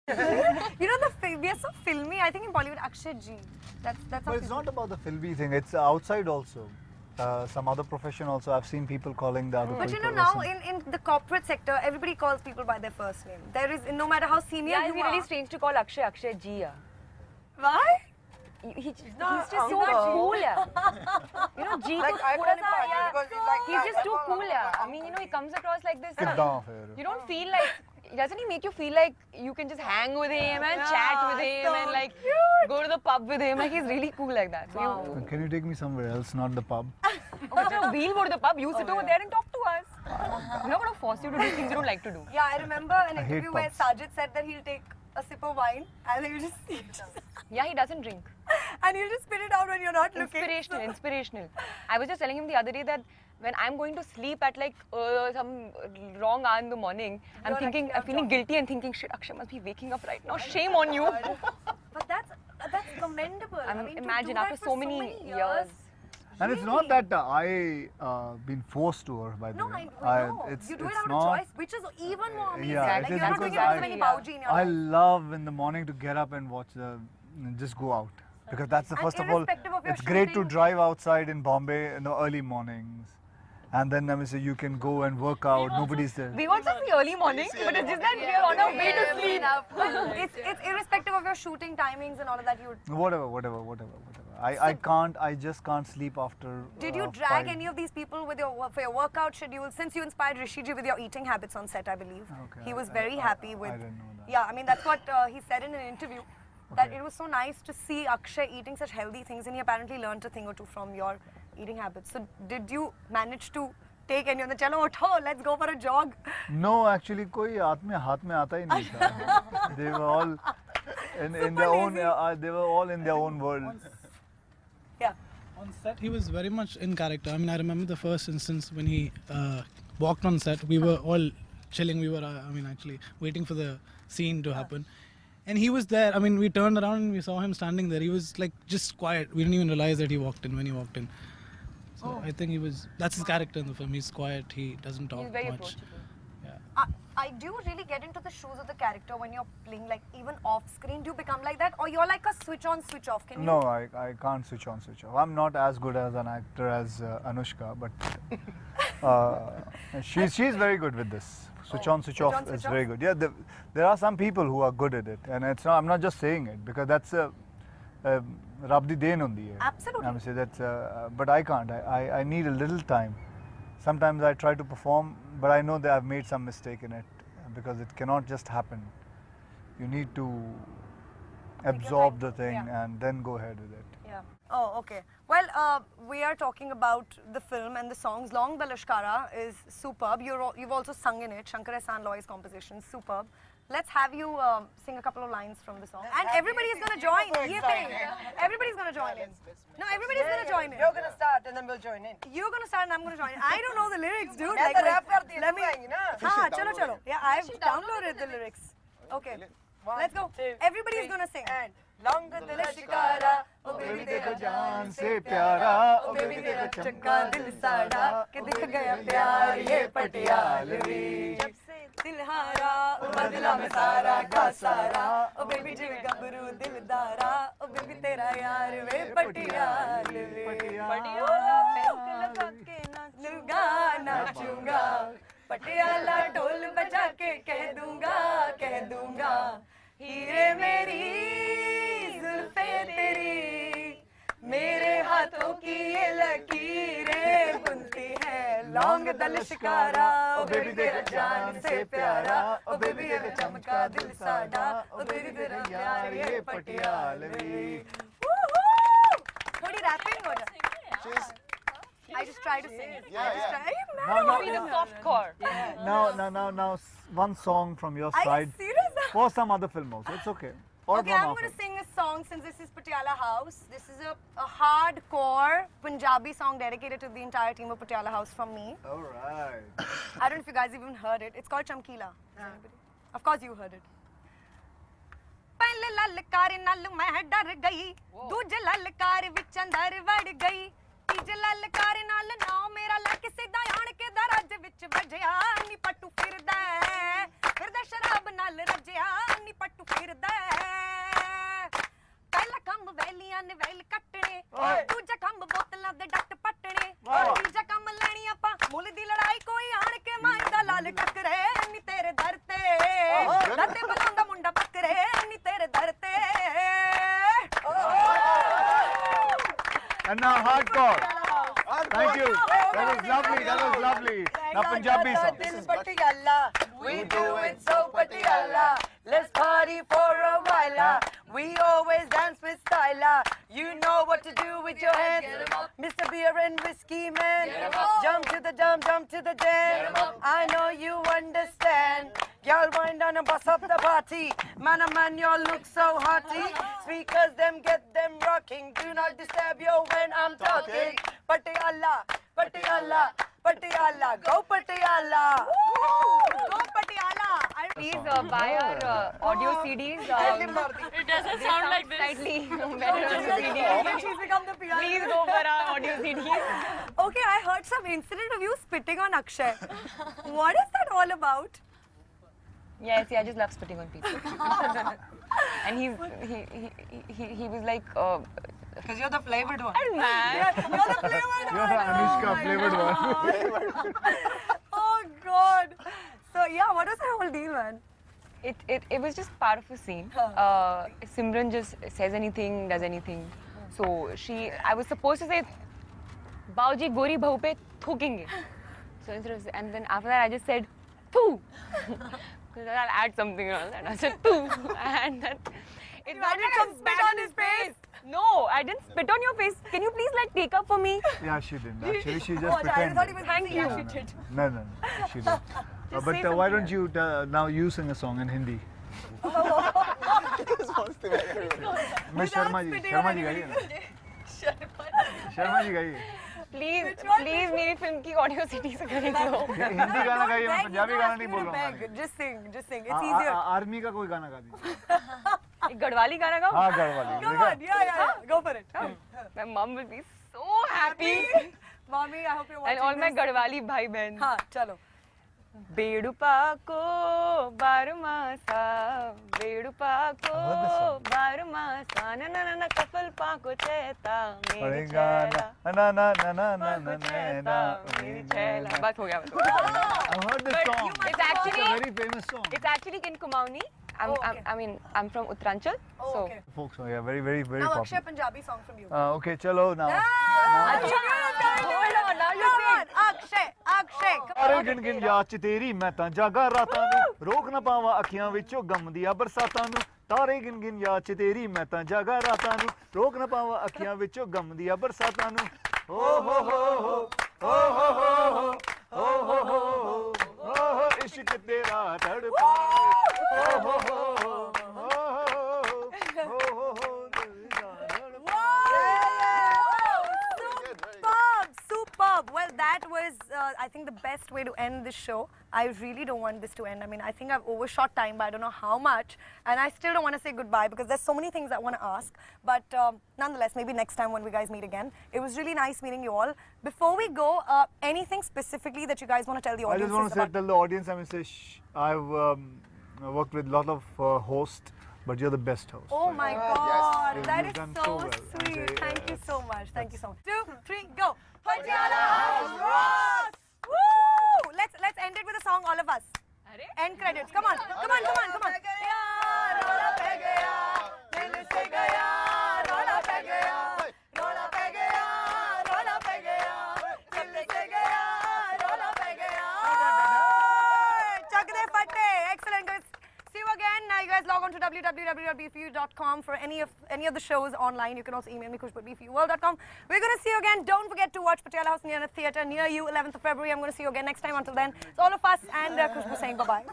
You know, we are so filmy. I think in Bollywood, Akshay Ji. That's. But it's not about the filmy thing. It's outside also. Some other profession also. I've seen people calling the other people. But you know, now in the corporate sector, everybody calls people by their first name. There is, no matter how senior you are. It's really strange to call Akshay Ji. Why? He's just so cool. You know, Ji like I call him Paji because he's just too cool. I mean, you know, he comes across like this. You don't feel like. Doesn't he make you feel like you can just hang with him and chat with him and like go to the pub with him? Like he's really cool like that. So wow. Can you take me somewhere else, not the pub? Oh, we'll go to the pub. You sit over there and talk to us. We're not going to force you to do things you don't like to do. Yeah, I remember an interview where Sajid said that he'll take a sip of wine and he'll just see it. Yeah, he doesn't drink. And he'll just spit it out when you're not looking. Inspirational. I was just telling him the other day that when I'm going to sleep at like some wrong hour in the morning, I'm feeling guilty and thinking, shit, Akshay must be waking up right now. Shame on you. But that's commendable. I mean, imagine after so many years. And it's not that I been forced to her, by the way. No, I know. You do it out of choice, which is even more amazing. Yeah, like, you're not doing it because of any bauji in your life. I love in the morning to get up and watch just go out. Because that's the first of all, it's great to drive outside in Bombay in the early mornings. And then, let me say, you can go and work out, nobody's there. We also see early mornings, but it's just that we are on our way to sleep. It's irrespective of your shooting timings and all of that. Whatever. I just can't sleep after. Did you drag any of these people with for your workout schedule? Since you inspired Rishiji with your eating habits on set, I believe. Okay, he was very happy with. I didn't know that. Yeah, I mean, that's what he said in an interview. That it was so nice to see Akshay eating such healthy things, and he apparently learned a thing or two from your eating habits. So, did you manage to take any of the chalo utho, let's go for a jog? No, actually, koi haath mein aata hi nahi tha. They were all in their own. They were all in their own world. Yeah. On set, he was very much in character. I mean, I remember the first instance when he walked on set. We were all chilling. We were, actually waiting for the scene to happen. And he was there. I mean, we turned around and we saw him standing there. He was like just quiet. We didn't even realize that he walked in when he walked in. So I think that's his character in the film. He's quiet. He doesn't talk much. He's very approachable. Yeah. I do really get into the shoes of the character when you're playing, like even off screen. Do you become like that, or you're like a switch on, switch off? Can you? No, I can't switch on, switch off. I'm not as good as an actor as Anushka, but she's very good with this. Switch on, switch off is very good. Yeah, there are some people who are good at it, and it's not. I'm not just saying it because that's a Rabdi Dain undi hai. Absolutely. I'm saying that's, but I can't. I need a little time. Sometimes I try to perform, but I know that I've made some mistake in it because it cannot just happen. You need to absorb the thing and then go ahead with it. Yeah. Oh, okay. Well, we are talking about the film and the songs. Long the Lashkara is superb. You've also sung in it. Shankar Ehsaan Loy's composition, superb. Let's have you sing a couple of lines from the song. And everybody is going to join. Everybody's going to join in. No, everybody's going to join in. You're going to start and then we'll join in. You're going to start and I'm going to join in. I don't know the lyrics, dude. Like, let me. Chalo. Yeah, I've downloaded the lyrics. Okay. Let's go. Everybody is going to sing. And long the Lashkara, oh baby tera jaan se pyara, oh baby tera चक्का दिल साड़ा के दिख गया प्यार ये पटियालवी जब से दिल हारा बदला में सारा का सारा ओ बेबी जी गबरू दिलदारा ओ बेबी तेरा यार वे पटियालवी पटियाला लगा के नाचूंगा नाचूंगा पटियाला ढोल बजा के कह दूंगा हीरे मेरी जुल्फे तेरी मेरे हाथों की ये लकीरें बुनती है लौंग द लश्कारा ओ बेबी तेरा जान से प्यारा ओ बेबी ये चमका दिल साड़ा ओ बेबी तेरा यार ये पटियालवी थोड़ी रैपिंग हो जाए I just try to sing. Be the soft core. Now, one song from your side. Are you serious? For some other film also. It's okay. Or okay, I'm going to sing a song since this is Patiala House. This is a hardcore Punjabi song dedicated to the entire team of Patiala House from me. Alright. I don't know if you guys even heard it. It's called Chamkila. Of course you heard it. पहले ललकार नाल मैं डर गई दूजे ललकार विच अंदर वड़ गई तीजे ललकार नाल नाम मेरा लक सीधा आण के दरज विच वजया नी पट्टू फिरदा शराब नाल रजया नी पट्टू फिर And now hardcore. Thank you. That was lovely. That was lovely. Now Punjabi song. Dil Patiala, we do it so Patiala. Let's party for a while. We always dance with style. You know what to do with your hands, Mr. Beer and Whiskey Man. Jump to the jump, jump to the jam. I know you understand. Y'all wind down and bust up the party. Man, oh man, y'all look so hotty. Speakers, them get them rocking. Do not disturb you when I'm talking. Patiala, Patiala, Patiala, go Patiala. Go Patiala. Please buy our audio CDs. It doesn't sound like this. Slightly better on the CD. She's become the PR. Please go for our audio CDs. Okay, I heard some incident of you spitting on Akshay. What is that all about? Yes, I just love spitting on people. And he was like, Because you're the flavored one. man. You're the flavored You're the Anushka flavored one. Oh God. So yeah, what was that whole deal, man? It was just part of a scene. Simran just says anything, does anything. So I was supposed to say, Baoji gori bahu pe thukenge. So instead of, and then after that I just said, thu. Because I'll add something else. And I said, thu. And that. It's not added like some I spit spat on his face? No, I didn't spit on your face. Can you please like take up for me? Yeah, she didn't. Actually, she just Oh, I pretended. thought he was Thank you. Yeah, she did. No, she didn't. Just But say why something don't you now you sing a song in Hindi? Miss Sharma ji, spitting Sharma on ji गाइए anyone. ना. Sharma ji गाइए. Please मेरी film की audio city से खरीद लो. हिंदी गाना गाइए, मैं Beg, पंजाबी you गाना asked नहीं me बोल to रहा हूँ. beg. Just sing. It's easier. Army का कोई गाना गा दीजिए. एक गढ़वाली गाना गाओ. हाँ Garhwali. Come on, yeah. Go for it. My mom will be so happy. Mommy, I hope you're watching And all my this. Garhwali भाई बहन. हाँ, चलो. बेड़ुपा को बारमासा बेड़ुपा को बारमासा ना ना ना कफल पाको चेता मेरी चेला ना ना ना ना ना ना चेता मेरी चेला बस हो गया I've heard this But song. it's actually- a very famous song. It's actually in Kumaoni. I'm from Uttaranchal. Oh, So okay. Folk song, yeah, very very Now, popular. Akshay, Punjabi song from you. Okay, chalo now. Hold on, now you sing. Akshay. ਸਾਰੇ ਗਿਣ ਗਿਣ ਯਾਦ ਚ ਤੇਰੀ ਮੈਂ ਤਾਂ ਜਾਗਾ ਰਾਤਾਂ ਨੂੰ ਰੋਕ ਨਾ ਪਾਵਾਂ ਅੱਖੀਆਂ ਵਿੱਚੋਂ ਗਮ ਦੀਆਂ ਬਰਸਾਤਾਂ ਨੂੰ ਤਾਰੇ ਗਿਣ ਗਿਣ ਯਾਦ ਚ ਤੇਰੀ ਮੈਂ ਤਾਂ ਜਾਗਾ ਰਾਤਾਂ ਨੂੰ ਰੋਕ ਨਾ ਪਾਵਾਂ ਅੱਖੀਆਂ ਵਿੱਚੋਂ ਗਮ ਦੀਆਂ ਬਰਸਾਤਾਂ ਨੂੰ ਓ ਹੋ ਹੋ ਹੋ ਇਸ਼ਕ ਤੇਰਾ ਤੜਪਾ ਓ ਹੋ Superb. Well, that was, I think, the best way to end this show. I really don't want this to end. I mean, I think I've overshot time, but I don't know how much. And I still don't want to say goodbye because there's so many things I want to ask. But nonetheless, maybe next time when we guys meet again. It was really nice meeting you all. Before we go, anything specifically that you guys want to tell the I audience just want to about? tell the audience, I mean, say, I've worked with a lot of hosts, but you're the best host. Oh my God, You've that is done so so well. sweet. And Thank you yes, so much. Thank you so much. 2, 3, go. Patiala House rocks! Woo! Let's end it with a song, all of us. End credits. Come on. Rola pe gaya, dil se gaya. Rola pe gaya, rola pe gaya, rola pe gaya. Dil se gaya, rola pe gaya. Chak de fatte. Excellent, guys. See you again. You guys log on to www.bfu.com for any of the shows online. You can also email me, khushbu@bfuworld.com. We're going to see you again. Don't forget to watch Patiala House Near Theatre near you, 11th of February. I'm going to see you again next time. Until then, it's all of us and Khushbu saying bye-bye.